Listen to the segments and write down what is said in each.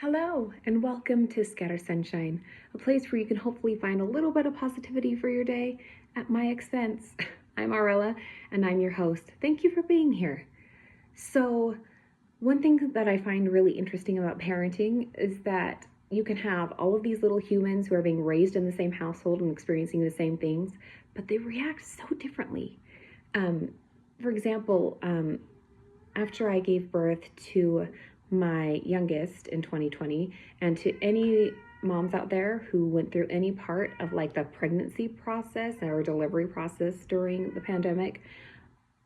Hello, and welcome to Scatter Sunshine, a place where you can hopefully find a little bit of positivity for your day at my expense. I'm Arella, and I'm your host. Thank you for being here. So, one thing that I find really interesting about parenting is that you can have all of these little humans who are being raised in the same household and experiencing the same things, but they react so differently. For example, after I gave birth to my youngest in 2020, and to any moms out there who went through any part of like the pregnancy process or delivery process during the pandemic,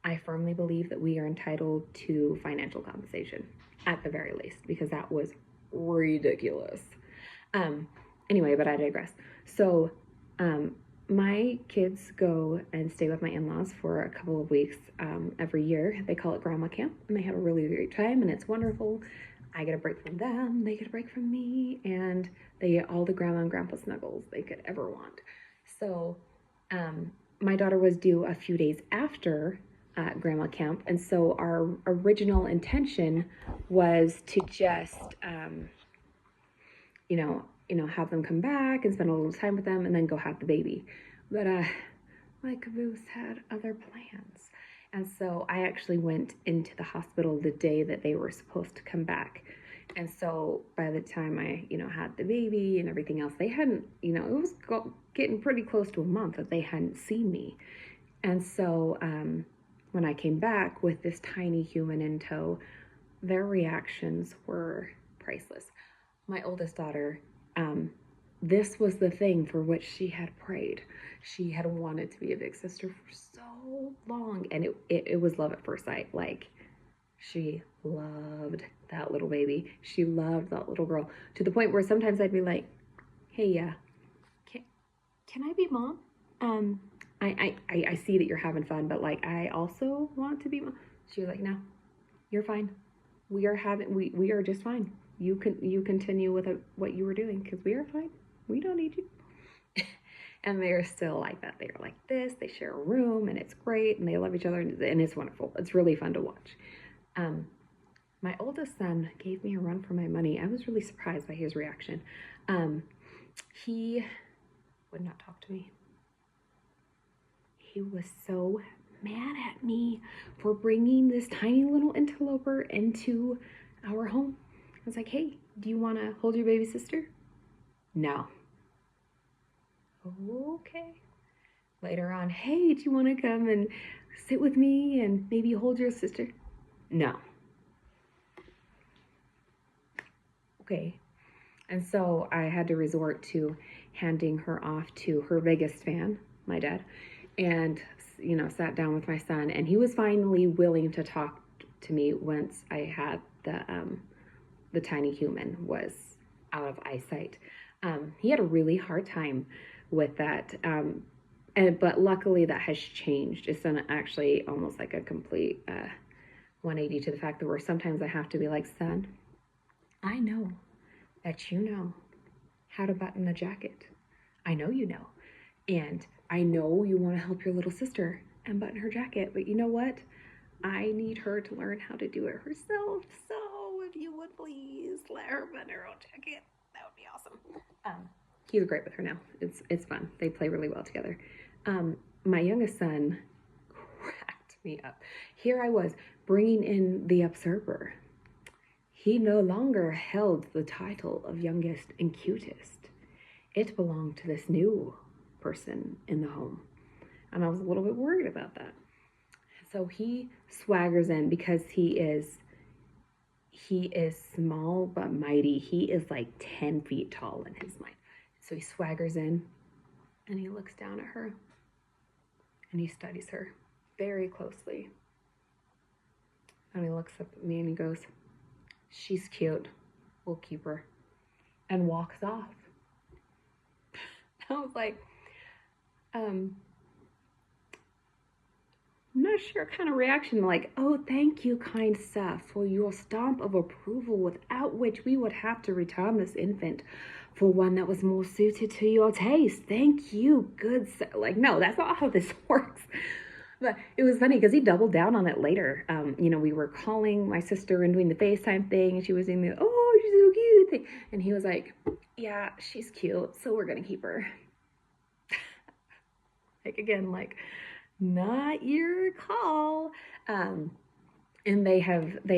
I firmly believe that we are entitled to financial compensation at the very least, because that was ridiculous. Anyway, but I digress. So, my kids go and stay with my in-laws for a couple of weeks every year. They call it grandma camp, and they have a really great time, and it's wonderful. I get a break from them, they get a break from me, and they get all the grandma and grandpa snuggles they could ever want. So my daughter was due a few days after grandma camp, and so our original intention was to just have them come back and spend a little time with them and then go have the baby. But my caboose had other plans. And so I actually went into the hospital the day that they were supposed to come back. And so by the time I, had the baby and everything else, they hadn't, it was getting pretty close to a month that they hadn't seen me. And so when I came back with this tiny human in tow, their reactions were priceless. My oldest daughter, this was the thing for which she had prayed. She had wanted to be a big sister for so long, and it was love at first sight. Like, she loved that little baby. She loved that little girl, to the point where sometimes I'd be like, hey, can I be mom? I see that you're having fun, but like, I also want to be mom. She was like, no, you're fine. We are just fine. You continue with what you were doing, because we are fine. We don't need you. And they're still like that. They're like this. They share a room, and it's great, and they love each other, and it's wonderful. It's really fun to watch. My oldest son gave me a run for my money. I was really surprised by his reaction. He would not talk to me. He was so mad at me for bringing this tiny little interloper into our home. I was like, hey, do you want to hold your baby sister? No. Okay. Later on, hey, do you want to come and sit with me and maybe hold your sister? No. Okay. And so I had to resort to handing her off to her biggest fan, my dad, and, sat down with my son, and he was finally willing to talk to me once I had the tiny human was out of eyesight. He had a really hard time with that, but luckily that has changed. It's done actually almost like a complete 180 to the fact that where sometimes I have to be like, son, I know that you know how to button a jacket. I know you know. And I know you want to help your little sister and button her jacket, but you know what? I need her to learn how to do it herself. So if you would please let her button her own jacket, that would be awesome. He's great with her now. It's fun. They play really well together. My youngest son cracked me up. Here I was bringing in the observer. He no longer held the title of youngest and cutest. It belonged to this new person in the home. And I was a little bit worried about that. So he swaggers in because he is small but mighty. He is like 10 feet tall in his mind. So he swaggers in and he looks down at her and he studies her very closely. And he looks up at me and he goes, she's cute. We'll keep her. And walks off. I was like, I'm not sure what kind of reaction, like, oh, thank you, kind sir, for your stamp of approval, without which we would have to return this infant for one that was more suited to your taste. Thank you, good sir. Like, no, that's not how this works. But it was funny because he doubled down on it later. We were calling my sister and doing the FaceTime thing, and she was doing the, oh, she's so cute, you think? And he was like, yeah, she's cute, so we're gonna keep her. Like, again, like, not your call. And they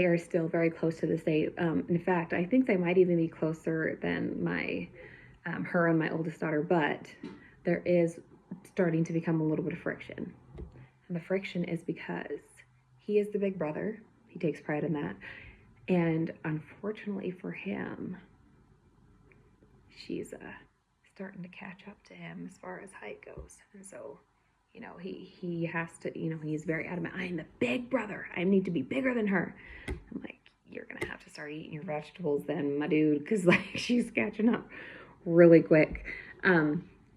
are still very close to this day. In fact, I think they might even be closer than her and my oldest daughter, but there is starting to become a little bit of friction. And the friction is because he is the big brother. He takes pride in that. And unfortunately for him, she's starting to catch up to him as far as height goes. And so, he has to, he's very adamant. I'm the big brother. I need to be bigger than her. I'm like, you're going to have to start eating your vegetables then, my dude, because like she's catching up really quick.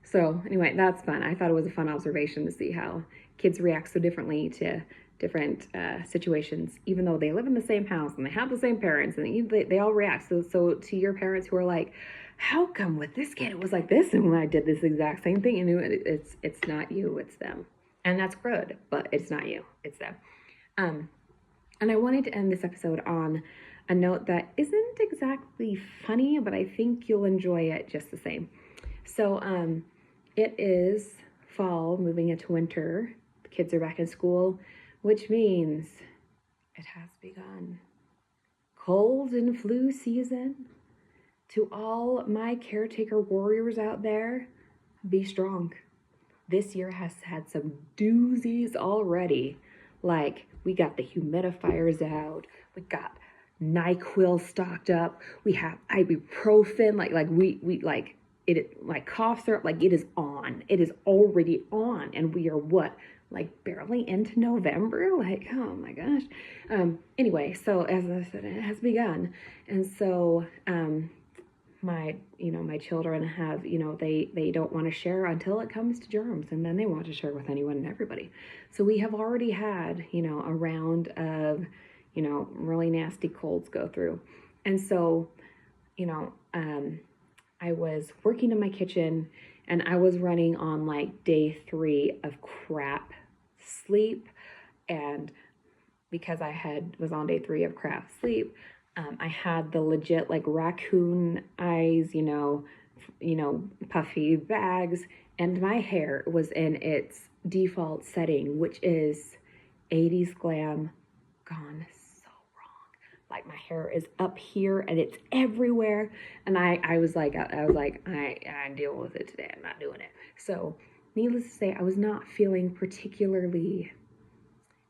So anyway, that's fun. I thought it was a fun observation to see how kids react so differently to different situations, even though they live in the same house and they have the same parents, and they all react. So to your parents who are like, how come with this kid it was like this, and when I did this exact same thing, it's not you, it's them. And that's good, but it's not you, it's them. And I wanted to end this episode on a note that isn't exactly funny, but I think you'll enjoy it just the same. So it is fall, moving into winter. The kids are back in school, which means it has begun. Cold and flu season. To all my caretaker warriors out there, be strong. This year has had some doozies already. Like, we got the humidifiers out. We got NyQuil stocked up. We have ibuprofen. Like cough syrup. Like, it is on. It is already on. And we are what? Like, barely into November? Like, oh my gosh. Anyway, so as I said, it has begun. And so, my children have, they don't want to share until it comes to germs, and then they want to share with anyone and everybody. So we have already had, a round of, really nasty colds go through. And so, I was working in my kitchen, and I was running on like day 3 of crap sleep. And because was on day 3 of crap sleep, I had the legit like raccoon eyes, puffy bags, and my hair was in its default setting, which is 80s glam gone so wrong. Like, my hair is up here and it's everywhere. And I was like, I deal with it today. I'm not doing it. So needless to say, I was not feeling particularly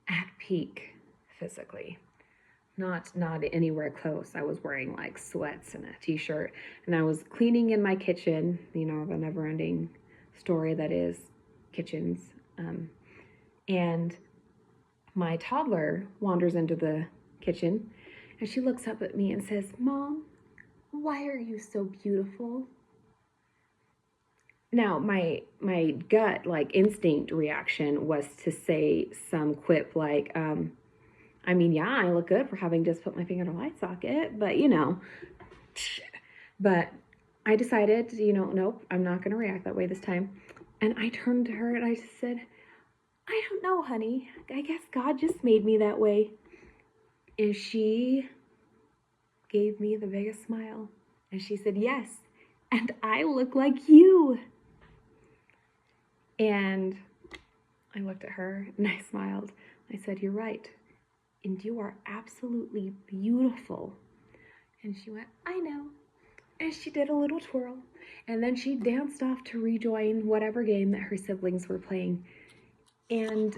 at peak physically. Not anywhere close. I was wearing like sweats and a t-shirt, and I was cleaning in my kitchen, the never-ending story that is kitchens. And my toddler wanders into the kitchen, and she looks up at me and says, "Mom, why are you so beautiful?" Now, my gut, like, instinct reaction was to say some quip like, yeah, I look good for having just put my finger in a light socket, but but I decided, nope, I'm not going to react that way this time. And I turned to her and I said, I don't know, honey. I guess God just made me that way. And she gave me the biggest smile. And she said, yes, and I look like you. And I looked at her and I smiled. I said, you're right. And you are absolutely beautiful. And she went, I know. And she did a little twirl. And then she danced off to rejoin whatever game that her siblings were playing. And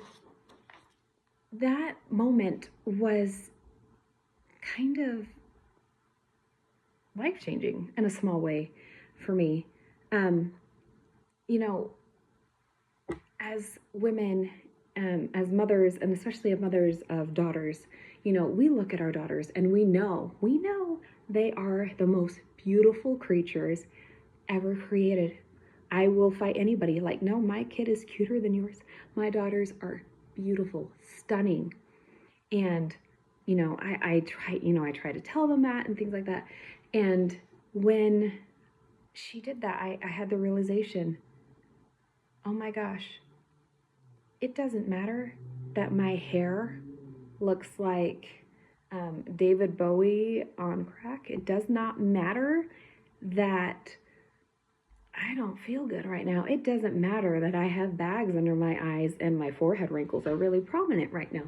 that moment was kind of life-changing in a small way for me. As women, as mothers, and especially mothers of daughters, we look at our daughters and we know they are the most beautiful creatures ever created. I will fight anybody. Like, no, my kid is cuter than yours. My daughters are beautiful, stunning. And, I try to tell them that and things like that. And when she did that, I had the realization, oh my gosh, it doesn't matter that my hair looks like David Bowie on crack. It does not matter that I don't feel good right now. It doesn't matter that I have bags under my eyes and my forehead wrinkles are really prominent right now.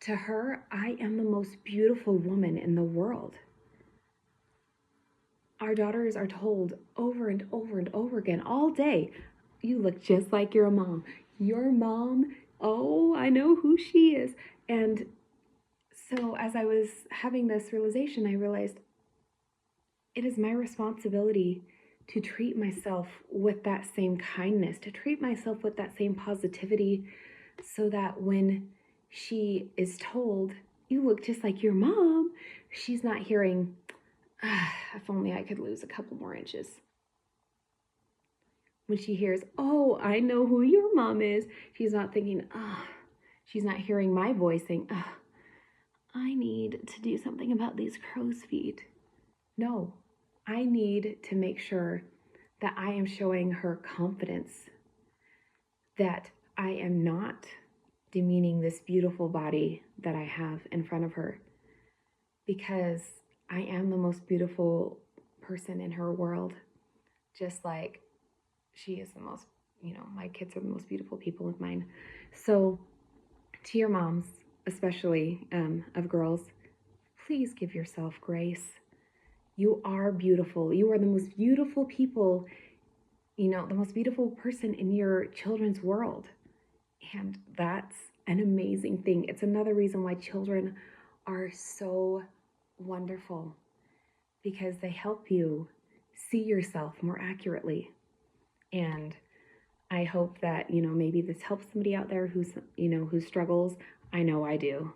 To her, I am the most beautiful woman in the world. Our daughters are told over and over and over again all day, you look just like your mom. Your mom, oh, I know who she is. And so as I was having this realization, I realized it is my responsibility to treat myself with that same kindness, to treat myself with that same positivity, so that when she is told, you look just like your mom, she's not hearing, if only I could lose a couple more inches. When she hears, oh, I know who your mom is, she's not thinking, she's not hearing my voice saying, I need to do something about these crow's feet. No, I need to make sure that I am showing her confidence, that I am not demeaning this beautiful body that I have in front of her, because I am the most beautiful person in her world, just like she is the most, my kids are the most beautiful people of mine. So to your moms, especially of girls, please give yourself grace. You are beautiful. You are the most beautiful people, the most beautiful person in your children's world. And that's an amazing thing. It's another reason why children are so wonderful, because they help you see yourself more accurately. And I hope that, maybe this helps somebody out there who struggles. I know I do.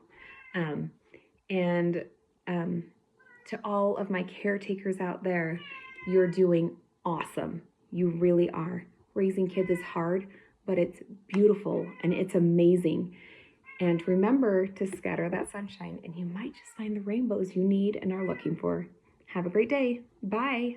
To all of my caretakers out there, you're doing awesome. You really are. Raising kids is hard, but it's beautiful and it's amazing. And remember to scatter that sunshine, and you might just find the rainbows you need and are looking for. Have a great day. Bye.